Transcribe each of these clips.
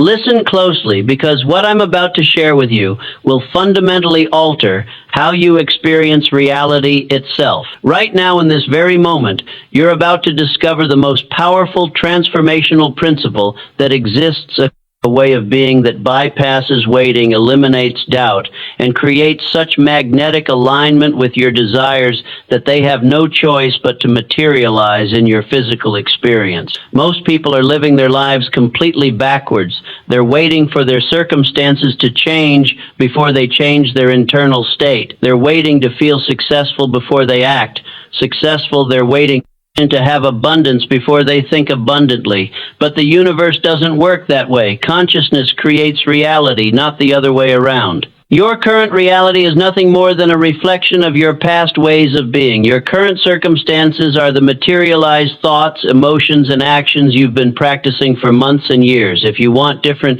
Listen closely, because what I'm about to share with you will fundamentally alter how you experience reality itself. Right now, in this very moment, you're about to discover the most powerful transformational principle that exists, a way of being that bypasses waiting, eliminates doubt, and creates such magnetic alignment with your desires that they have no choice but to materialize in your physical experience. Most people are living their lives completely backwards. They're waiting for their circumstances to change before they change their internal state. They're waiting to feel successful before they act. Successful, they're waiting and to have abundance before they think abundantly. But the universe doesn't work that way. Consciousness creates reality, not the other way around. Your current reality is nothing more than a reflection of your past ways of being. Your current circumstances are the materialized thoughts, emotions, and actions you've been practicing for months and years. If you want different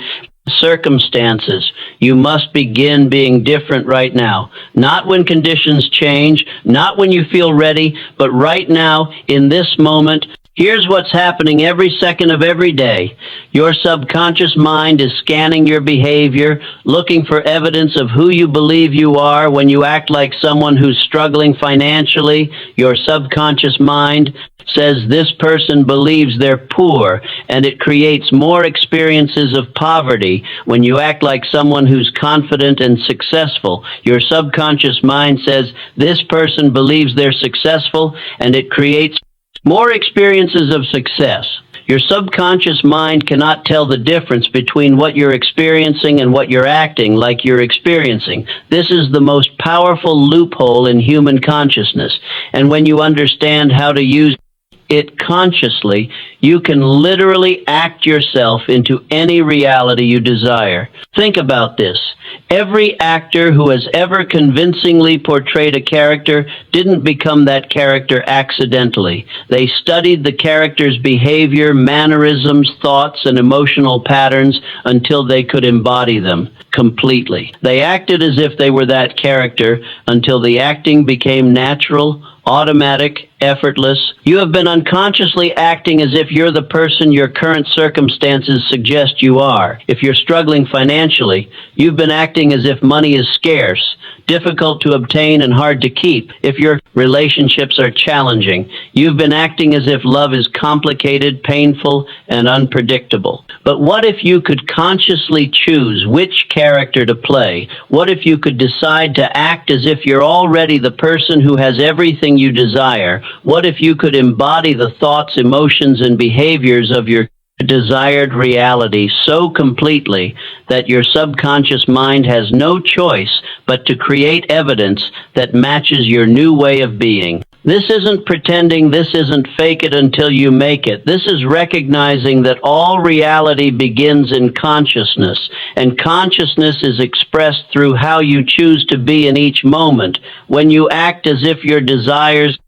circumstances, you must begin being different right now. Not when conditions change, not when you feel ready, but right now, in this moment. Here's what's happening every second of every day. Your subconscious mind is scanning your behavior, looking for evidence of who you believe you are when you act like someone who's struggling financially. Your subconscious mind says this person believes they're poor, and it creates more experiences of poverty when you act like someone who's confident and successful. Your subconscious mind says this person believes they're successful, and it creates more experiences of success. Your subconscious mind cannot tell the difference between what you're experiencing and what you're acting like you're experiencing. This is the most powerful loophole in human consciousness. And when you understand how to use it consciously, you can literally act yourself into any reality you desire. Think about this. Every actor who has ever convincingly portrayed a character didn't become that character accidentally. They studied the character's behavior, mannerisms, thoughts, and emotional patterns until they could embody them completely. They acted as if they were that character until the acting became natural, automatic, effortless. You have been unconsciously acting as if you're the person your current circumstances suggest you are. If you're struggling financially, you've been acting as if money is scarce, difficult to obtain, and hard to keep. If your relationships are challenging, you've been acting as if love is complicated, painful, and unpredictable. But what if you could consciously choose which character to play? What if you could decide to act as if you're already the person who has everything you desire? What if you could embody the thoughts, emotions, and behaviors of your desired reality so completely that your subconscious mind has no choice but to create evidence that matches your new way of being? This isn't pretending, this isn't fake it until you make it. This is recognizing that all reality begins in consciousness, and consciousness is expressed through how you choose to be in each moment. When you act as if your desires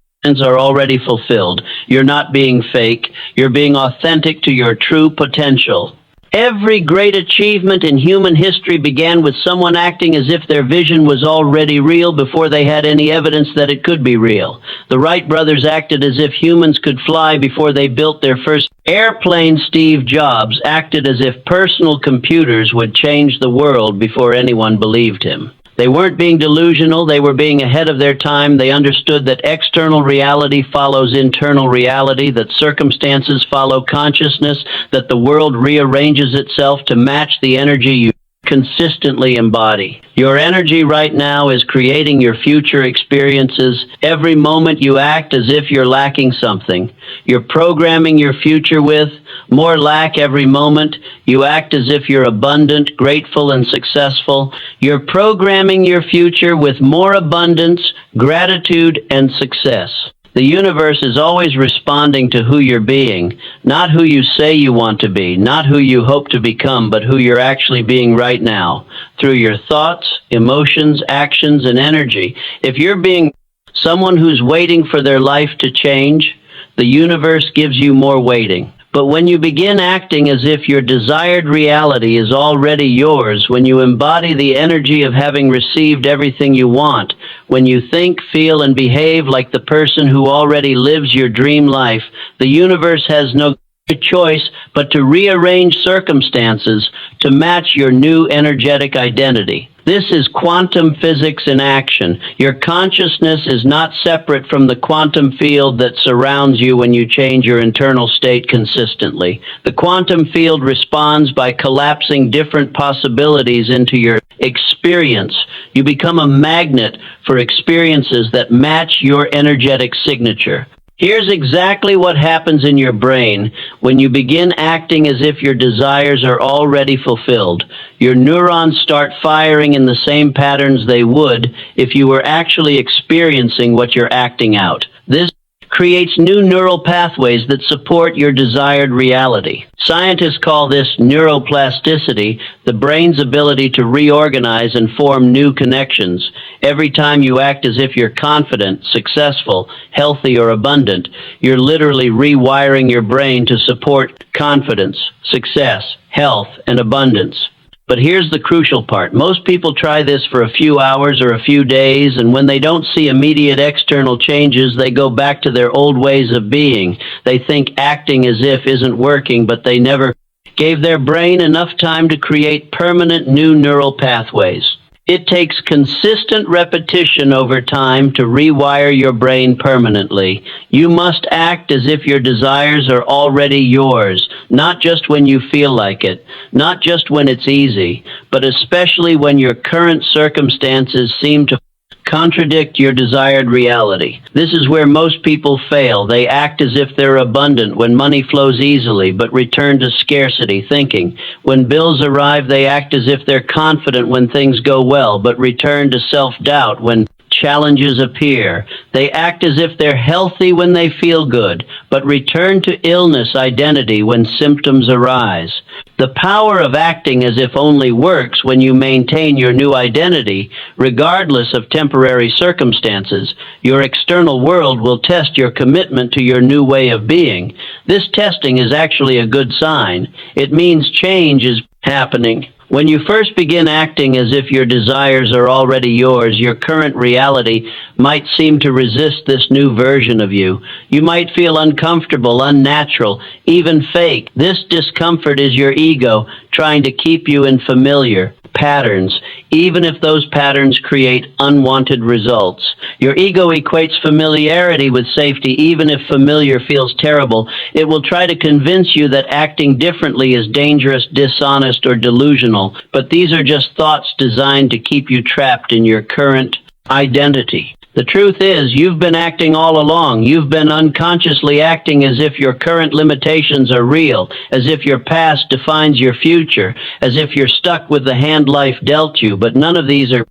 are already fulfilled, you're not being fake, you're being authentic to your true potential. Every great achievement in human history began with someone acting as if their vision was already real before they had any evidence that it could be real. The Wright brothers acted as if humans could fly before they built their first airplane. Steve Jobs acted as if personal computers would change the world before anyone believed him. They weren't being delusional, they were being ahead of their time. They understood that external reality follows internal reality, that circumstances follow consciousness, that the world rearranges itself to match the energy you consistently embody. Your energy right now is creating your future experiences. Every moment you act as if you're lacking something. You're programming your future with more lack every moment. You act as if you're abundant, grateful, and successful. You're programming your future with more abundance, gratitude, and success. The universe is always responding to who you're being, not who you say you want to be, not who you hope to become, but who you're actually being right now, through your thoughts, emotions, actions, and energy. If you're being someone who's waiting for their life to change, the universe gives you more waiting. But when you begin acting as if your desired reality is already yours, when you embody the energy of having received everything you want, when you think, feel, and behave like the person who already lives your dream life, the universe has no a choice, but to rearrange circumstances to match your new energetic identity. This is quantum physics in action. Your consciousness is not separate from the quantum field that surrounds you when you change your internal state consistently. The quantum field responds by collapsing different possibilities into your experience. You become a magnet for experiences that match your energetic signature. Here's exactly what happens in your brain when you begin acting as if your desires are already fulfilled. Your neurons start firing in the same patterns they would if you were actually experiencing what you're acting out. This creates new neural pathways that support your desired reality. Scientists call this neuroplasticity, the brain's ability to reorganize and form new connections. Every time you act as if you're confident, successful, healthy, or abundant, you're literally rewiring your brain to support confidence, success, health, and abundance. But here's the crucial part. Most people try this for a few hours or a few days, and when they don't see immediate external changes, they go back to their old ways of being. They think acting as if isn't working, but they never gave their brain enough time to create permanent new neural pathways. It takes consistent repetition over time to rewire your brain permanently. You must act as if your desires are already yours, not just when you feel like it, not just when it's easy, but especially when your current circumstances seem to contradict your desired reality. This is where most people fail. They act as if they're abundant when money flows easily, but return to scarcity thinking. When bills arrive, they act as if they're confident when things go well, but return to self-doubt when challenges appear. They act as if they're healthy when they feel good, but return to illness identity when symptoms arise. The power of acting as if only works when you maintain your new identity, regardless of temporary circumstances. Your external world will test your commitment to your new way of being. This testing is actually a good sign. It means change is happening. When you first begin acting as if your desires are already yours, your current reality might seem to resist this new version of you. You might feel uncomfortable, unnatural, even fake. This discomfort is your ego trying to keep you in familiar patterns, even if those patterns create unwanted results. Your ego equates familiarity with safety. Even if familiar feels terrible, it will try to convince you that acting differently is dangerous, dishonest, or delusional. But these are just thoughts designed to keep you trapped in your current identity. The truth is, you've been acting all along. You've been unconsciously acting as if your current limitations are real, as if your past defines your future, as if you're stuck with the hand life dealt you. But none of these are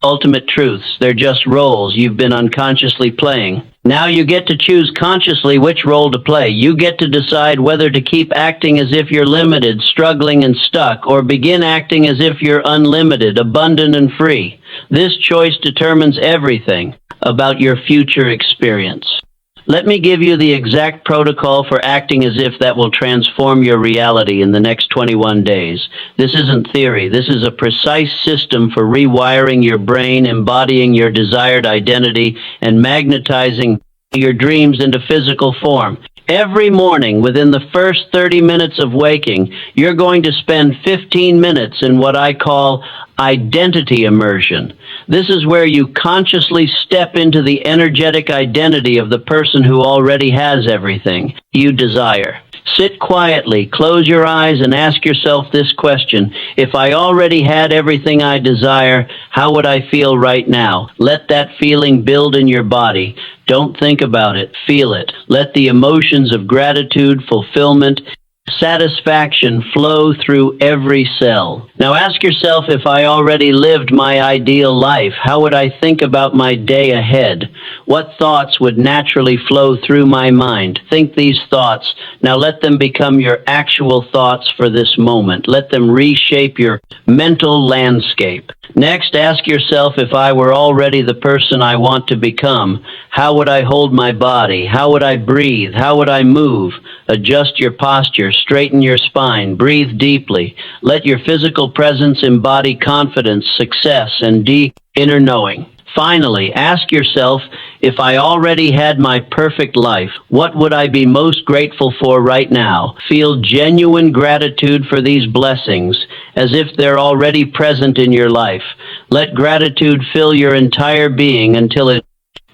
ultimate truths. They're just roles you've been unconsciously playing. Now you get to choose consciously which role to play. You get to decide whether to keep acting as if you're limited, struggling, and stuck, or begin acting as if you're unlimited, abundant, and free. This choice determines everything about your future experience. Let me give you the exact protocol for acting as if that will transform your reality in the next 21 days. This isn't theory. This is a precise system for rewiring your brain, embodying your desired identity, and magnetizing your dreams into physical form. Every morning, within the first 30 minutes of waking, you're going to spend 15 minutes in what I call identity immersion. This is where you consciously step into the energetic identity of the person who already has everything you desire. Sit quietly, close your eyes, and ask yourself this question. If I already had everything I desire, how would I feel right now? Let that feeling build in your body. Don't think about it, feel it. Let the emotions of gratitude, fulfillment, satisfaction flow through every cell. Now ask yourself, if I already lived my ideal life, how would I think about my day ahead? What thoughts would naturally flow through my mind? Think these thoughts. Now let them become your actual thoughts for this moment. Let them reshape your mental landscape. Next, ask yourself, if I were already the person I want to become, how would I hold my body? How would I breathe? How would I move? Adjust your posture, straighten your spine, breathe deeply. Let your physical presence embody confidence, success, and deep inner knowing. Finally, ask yourself, If I already had my perfect life, what would I be most grateful for right now? Feel genuine gratitude for these blessings, as if they're already present in your life. Let gratitude fill your entire being until it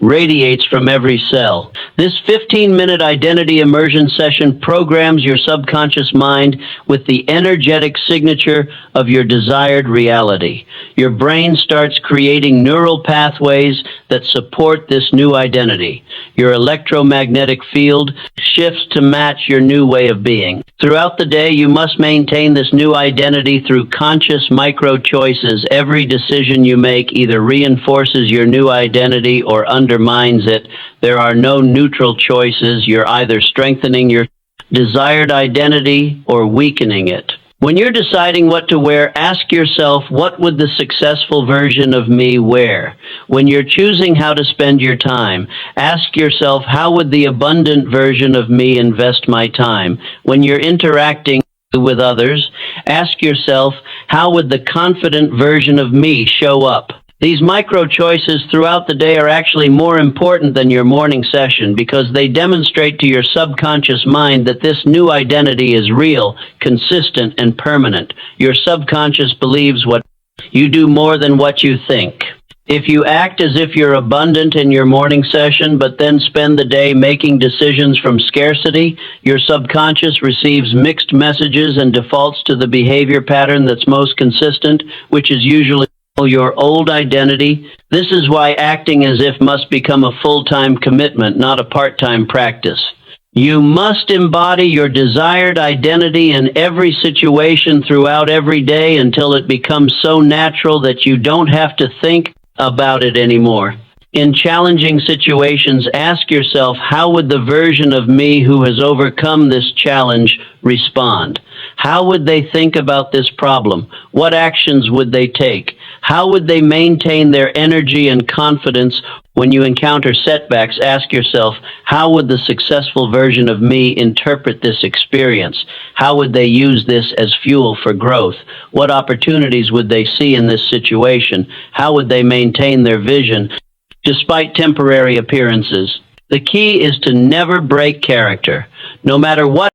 radiates from every cell. This 15-minute identity immersion session programs your subconscious mind with the energetic signature of your desired reality. Your brain starts creating neural pathways that support this new identity. Your electromagnetic field shifts to match your new way of being. Throughout the day, you must maintain this new identity through conscious micro choices. Every decision you make either reinforces your new identity or undermines it. There are no neutral choices. You're either strengthening your desired identity or weakening it. When you're deciding what to wear, ask yourself, what would the successful version of me wear? When you're choosing how to spend your time, ask yourself, how would the abundant version of me invest my time? When you're interacting with others, ask yourself, how would the confident version of me show up? These micro choices throughout the day are actually more important than your morning session because they demonstrate to your subconscious mind that this new identity is real, consistent, and permanent. Your subconscious believes what you do more than what you think. If you act as if you're abundant in your morning session, but then spend the day making decisions from scarcity, your subconscious receives mixed messages and defaults to the behavior pattern that's most consistent, which is usually your old identity. This is why acting as if must become a full-time commitment, not a part-time practice. You must embody your desired identity in every situation throughout every day until it becomes so natural that you don't have to think about it anymore. In challenging situations, ask yourself, how would the version of me who has overcome this challenge respond? How would they think about this problem? What actions would they take? How would they maintain their energy and confidence when you encounter setbacks? Ask yourself, how would the successful version of me interpret this experience? How would they use this as fuel for growth? What opportunities would they see in this situation? How would they maintain their vision despite temporary appearances? The key is to never break character. No matter what